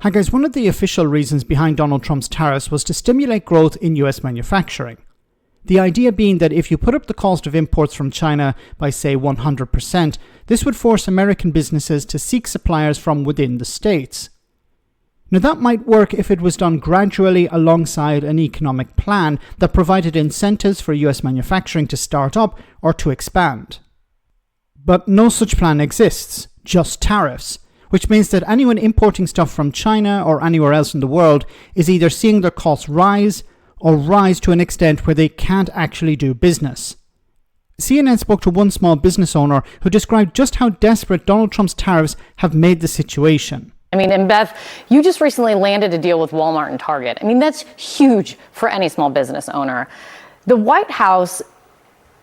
Hi guys, one of the official reasons behind Donald Trump's tariffs was to stimulate growth in US manufacturing. The idea being that if you put up the cost of imports from China by say 100%, this would force American businesses to seek suppliers from within the states. Now that might work if it was done gradually alongside an economic plan that provided incentives for US manufacturing to start up or to expand. But no such plan exists, just tariffs, which means that anyone importing stuff from China or anywhere else in the world is either seeing their costs rise or rise to an extent where they can't actually do business. CNN spoke to one small business owner who described just how desperate Donald Trump's tariffs have made the situation. And Beth, you just recently landed a deal with Walmart and Target. That's huge for any small business owner. The White House,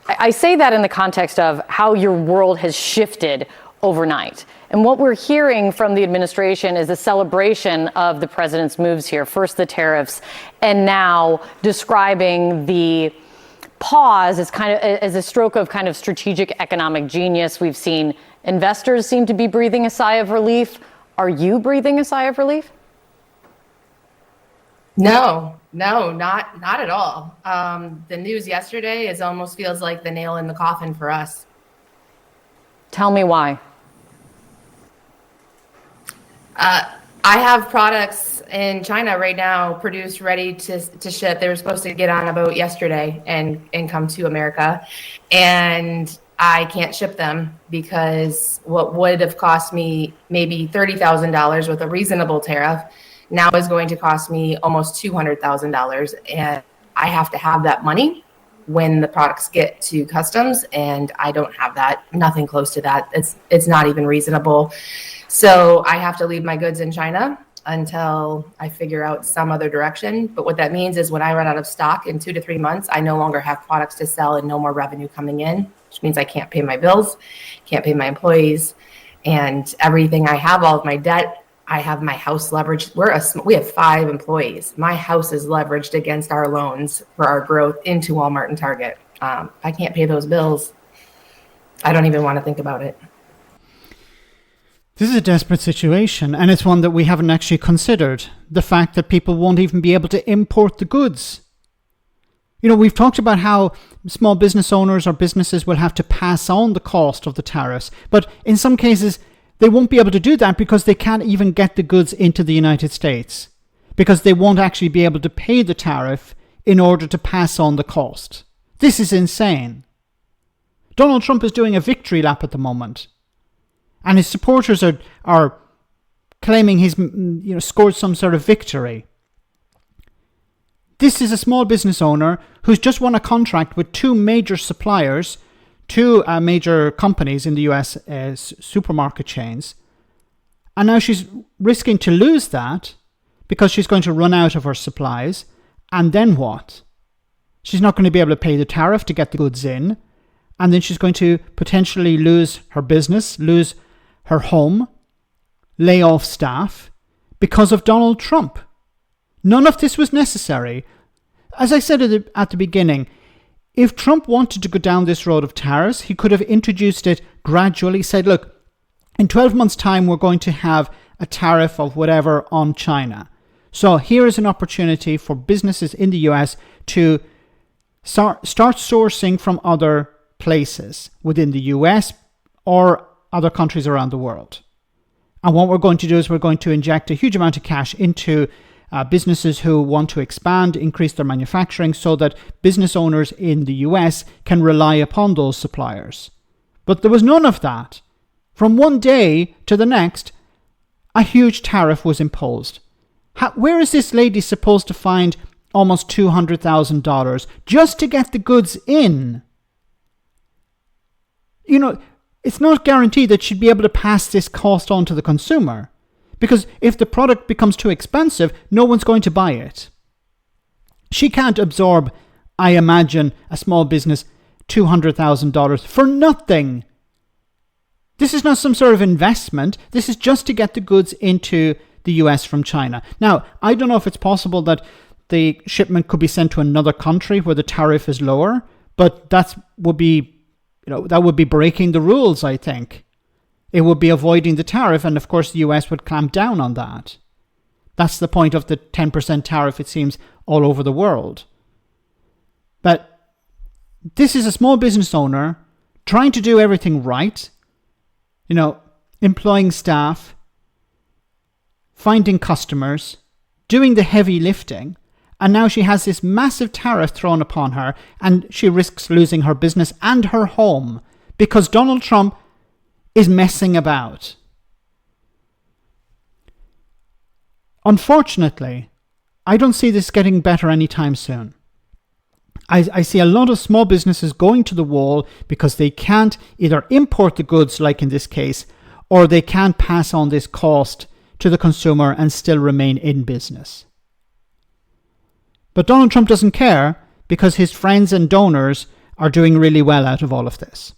I say that in the context of how your world has shifted overnight. And what we're hearing from the administration is a celebration of the president's moves here. First the tariffs, and now describing the pause as a stroke of kind of strategic economic genius. We've seen investors seem to be breathing a sigh of relief. Are you breathing a sigh of relief? No, not at all. The news yesterday almost feels like the nail in the coffin for us. Tell me why. I have products in China right now produced, ready to ship. They were supposed to get on a boat yesterday and come to America. And I can't ship them because what would have cost me maybe $30,000 with a reasonable tariff now is going to cost me almost $200,000. And I have to have that money when the products get to customs, and I don't have that, nothing close to that. It's not even reasonable. So I have to leave my goods in China until I figure out some other direction. But what that means is when I run out of stock in 2 to 3 months, I no longer have products to sell and no more revenue coming in, which means I can't pay my bills, can't pay my employees, and everything I have, all of my debt. I have my house leveraged. We have 5 employees. My house is leveraged against our loans for our growth into Walmart and Target. I can't pay those bills. I don't even want to think about it. This is a desperate situation, and it's one that we haven't actually considered. The fact that people won't even be able to import the goods. We've talked about how small business owners or businesses will have to pass on the cost of the tariffs, but in some cases, they won't be able to do that because they can't even get the goods into the United States, because they won't actually be able to pay the tariff in order to pass on the cost. This is insane. Donald Trump is doing a victory lap at the moment, and his supporters are claiming he's scored some sort of victory. This is a small business owner who's just won a contract with 2 major suppliers, 2 major companies in the US supermarket chains. And now she's risking to lose that because she's going to run out of her supplies. And then what? She's not going to be able to pay the tariff to get the goods in. And then she's going to potentially lose her business, lose her home, lay off staff because of Donald Trump. None of this was necessary. As I said at the beginning, if Trump wanted to go down this road of tariffs, he could have introduced it gradually, said, look, in 12 months' time, we're going to have a tariff of whatever on China. So here is an opportunity for businesses in the US to start sourcing from other places within the US or other countries around the world. And what we're going to do is we're going to inject a huge amount of cash into businesses who want to expand, increase their manufacturing so that business owners in the US can rely upon those suppliers. But there was none of that. From one day to the next, a huge tariff was imposed. Where is this lady supposed to find almost $200,000 just to get the goods in? It's not guaranteed that she'd be able to pass this cost on to the consumer. Because if the product becomes too expensive, no one's going to buy it. She can't absorb, I imagine, a small business $200,000 for nothing. This is not some sort of investment. This is just to get the goods into the US from China. Now, I don't know if it's possible that the shipment could be sent to another country where the tariff is lower, but that would be breaking the rules, I think. It would be avoiding the tariff, and of course the US would clamp down on that. That's the point of the 10% tariff, it seems, all over the world. But this is a small business owner trying to do everything right, employing staff, finding customers, doing the heavy lifting, and now she has this massive tariff thrown upon her, and she risks losing her business and her home because Donald Trump is messing about. Unfortunately, I don't see this getting better anytime soon. I see a lot of small businesses going to the wall because they can't either import the goods, like in this case, or they can't pass on this cost to the consumer and still remain in business. But Donald Trump doesn't care because his friends and donors are doing really well out of all of this.